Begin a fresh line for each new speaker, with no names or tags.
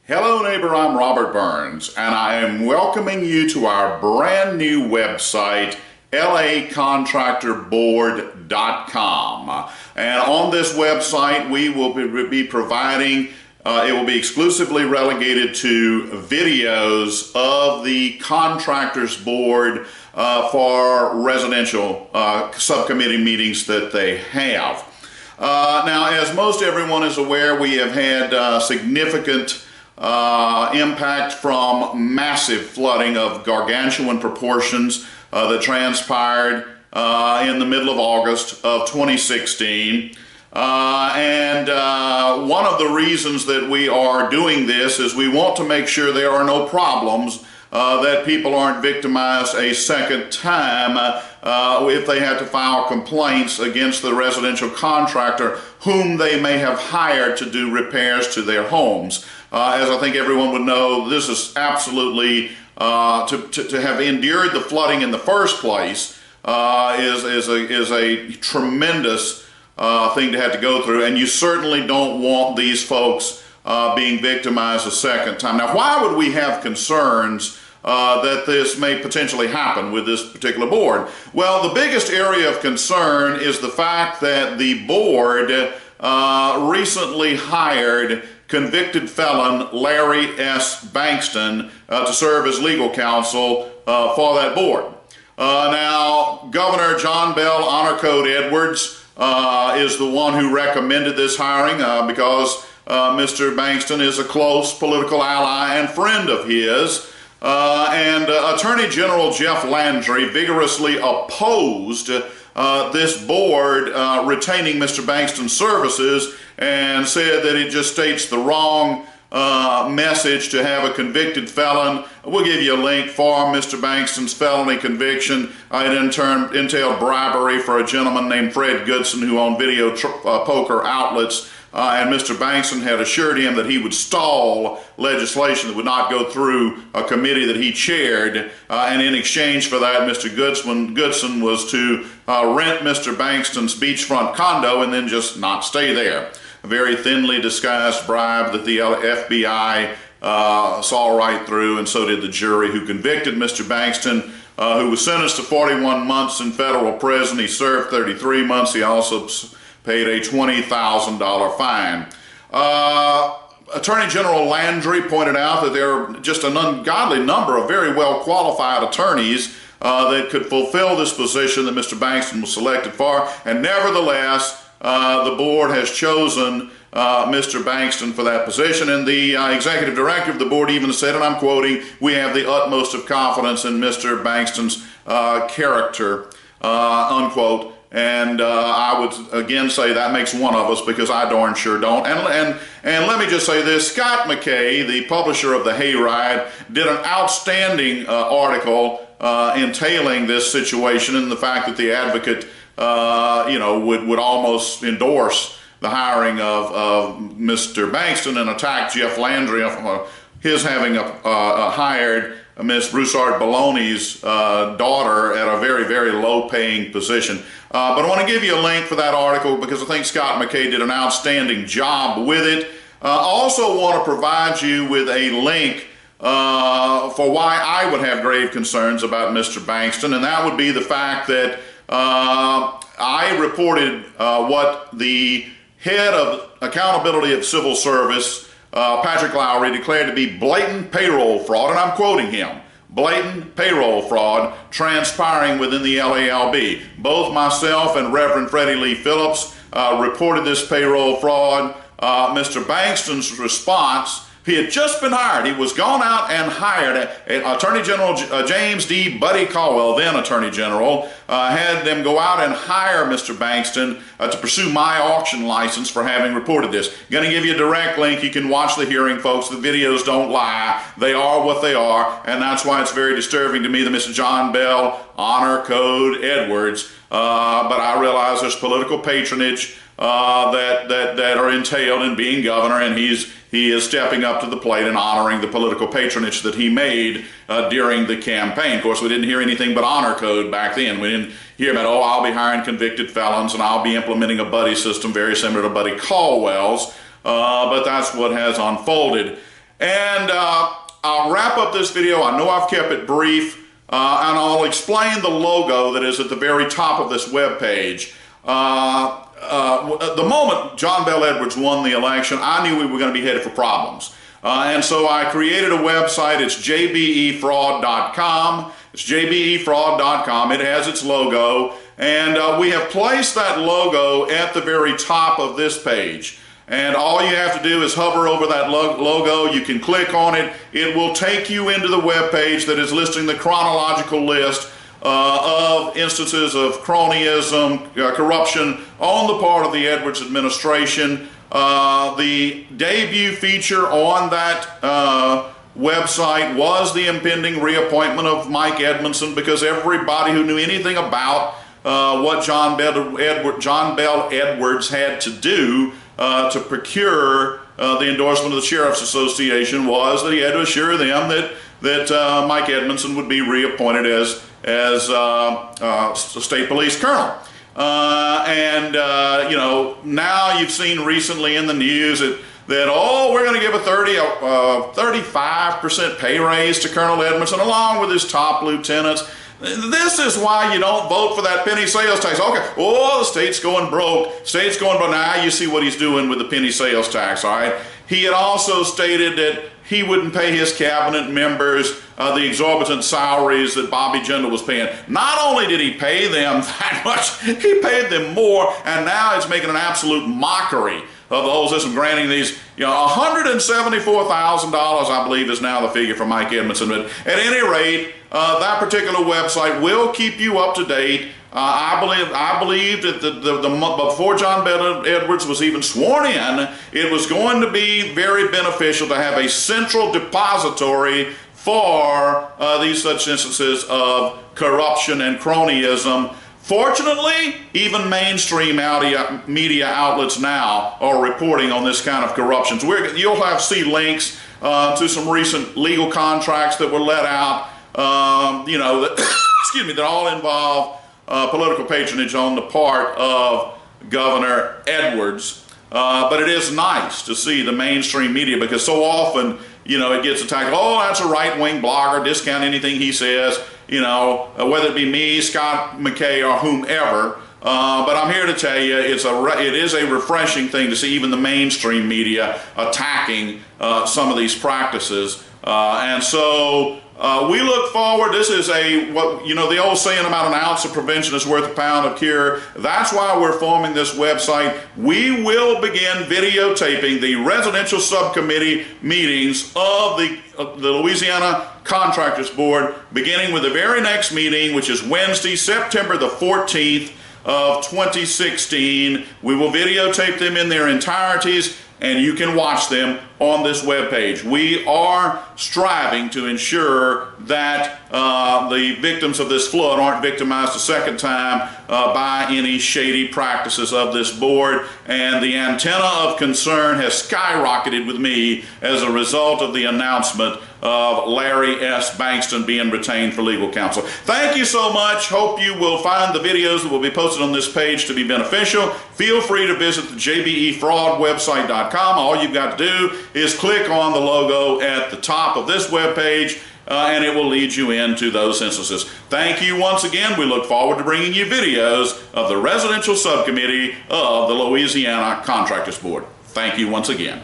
Hello neighbor, I'm Robert Burns, and I am welcoming you to our brand new website, lacontractorboard.com. And on this website we will be providing, it will be exclusively relegated to videos of the Contractors Board for residential subcommittee meetings that they have. Now, as most everyone is aware, we have had significant impact from massive flooding of gargantuan proportions that transpired in the middle of August of 2016. One of the reasons that we are doing this is we want to make sure there are no problems, that people aren't victimized a second time if they have to file complaints against the residential contractor whom they may have hired to do repairs to their homes. As I think everyone would know, this is absolutely, to have endured the flooding in the first place is a tremendous thing to have to go through, and you certainly don't want these folks being victimized a second time. Now, why would we have concerns that this may potentially happen with this particular board? Well, the biggest area of concern is the fact that the board recently hired convicted felon Larry S. Bankston to serve as legal counsel for that board. Now, Governor John Bell Honor Code Edwards is the one who recommended this hiring because Mr. Bankston is a close political ally and friend of his. Attorney General Jeff Landry vigorously opposed this board retaining Mr. Bankston's services and said that it just states the wrong message to have a convicted felon. We'll give you a link for Mr. Bankston's felony conviction. It entailed bribery for a gentleman named Fred Goodson who owned video poker outlets. And Mr. Bankston had assured him that he would stall legislation that would not go through a committee that he chaired. And in exchange for that, Mr. Goodson was to rent Mr. Bankston's beachfront condo and then just not stay there. A very thinly disguised bribe that the FBI saw right through, and so did the jury who convicted Mr. Bankston, who was sentenced to 41 months in federal prison. He served 33 months. He also paid a $20,000 fine. Attorney General Landry pointed out that there are just an ungodly number of very well qualified attorneys that could fulfill this position that Mr. Bankston was selected for, and nevertheless the board has chosen Mr. Bankston for that position, and the executive director of the board even said, and I'm quoting, "We have the utmost of confidence in Mr. Bankston's character," unquote. And I would again say that makes one of us, because I darn sure don't. And let me just say this: Scott McKay, the publisher of the Hayride, did an outstanding article entailing this situation and the fact that the Advocate, would almost endorse the hiring of Mr. Bankston and attack Jeff Landry for his having hired Miss Broussard Baloney's daughter at a very, very low-paying position. But I want to give you a link for that article because I think Scott McKay did an outstanding job with it. I also want to provide you with a link for why I would have grave concerns about Mr. Bankston, and that would be the fact that I reported what the head of accountability of civil service, Patrick Lowry, declared to be blatant payroll fraud, and I'm quoting him: blatant payroll fraud transpiring within the LALB. Both myself and Reverend Freddie Lee Phillips reported this payroll fraud. Mr. Bankston's response: he had just been hired. He was gone out and hired. Attorney General James D. Buddy Caldwell, then Attorney General, had them go out and hire Mr. Bankston to pursue my auction license for having reported this. Going to give you a direct link. You can watch the hearing, folks. The videos don't lie. They are what they are, and that's why it's very disturbing to me that Mr. John Bell Honor Code Edwards, but I realize there's political patronage that are entailed in being governor, and he is stepping up to the plate and honoring the political patronage that he made during the campaign. Of course, we didn't hear anything but honor code back then. We didn't hear about, oh, I'll be hiring convicted felons and I'll be implementing a buddy system very similar to Buddy Caldwell's, but that's what has unfolded. And I'll wrap up this video. I know I've kept it brief, and I'll explain the logo that is at the very top of this web page. The moment John Bel Edwards won the election, I knew we were going to be headed for problems. And so I created a website. It's jbefraud.com. It's jbefraud.com. It has its logo. And we have placed that logo at the very top of this page. And all you have to do is hover over that logo. You can click on it. It will take you into the web page that is listing the chronological list of instances of cronyism, corruption on the part of the Edwards administration. The debut feature on that website was the impending reappointment of Mike Edmondson, because everybody who knew anything about what John Bel Edwards had to do to procure the endorsement of the Sheriff's Association was that he had to assure them that Mike Edmondson would be reappointed as state police colonel. You know, now you've seen recently in the news that oh, we're going to give a 35% pay raise to Colonel Edmondson along with his top lieutenants. This is why you don't vote for that penny sales tax. Okay, oh, the state's going broke. State's going broke. Now you see what he's doing with the penny sales tax, all right? He had also stated that he wouldn't pay his cabinet members the exorbitant salaries that Bobby Jindal was paying. Not only did he pay them that much, he paid them more, and now he's making an absolute mockery of the whole system, granting these, you know, $174,000, I believe, is now the figure for Mike Edmondson. But at any rate, that particular website will keep you up to date. I believe that before John Bel Edwards was even sworn in, it was going to be very beneficial to have a central depository for these such instances of corruption and cronyism. Fortunately, even mainstream media outlets now are reporting on this kind of corruption. So you'll see links to some recent legal contracts that were let out, you know, that, excuse me, that all involve political patronage on the part of Governor Edwards. But it is nice to see the mainstream media, because so often, you know, it gets attacked. Oh, that's a right-wing blogger, discount anything he says, you know, whether it be me, Scott McKay, or whomever. But I'm here to tell you, it is a refreshing thing to see even the mainstream media attacking some of these practices. And so we look forward. This is the old saying about an ounce of prevention is worth a pound of cure. That's why we're forming this website. We will begin videotaping the residential subcommittee meetings of the Louisiana Contractors Board, beginning with the very next meeting, which is Wednesday, September the 14th of 2016. We will videotape them in their entireties, and you can watch them on this webpage. We are striving to ensure that the victims of this flood aren't victimized a second time by any shady practices of this board, and the antenna of concern has skyrocketed with me as a result of the announcement of Larry S. Bankston being retained for legal counsel. Thank you so much. Hope you will find the videos that will be posted on this page to be beneficial. Feel free to visit the jbefraudwebsite.com. All you've got to do is click on the logo at the top of this web page, and it will lead you into those instances. Thank you once again. We look forward to bringing you videos of the residential subcommittee of the Louisiana Contractors Board. Thank you once again.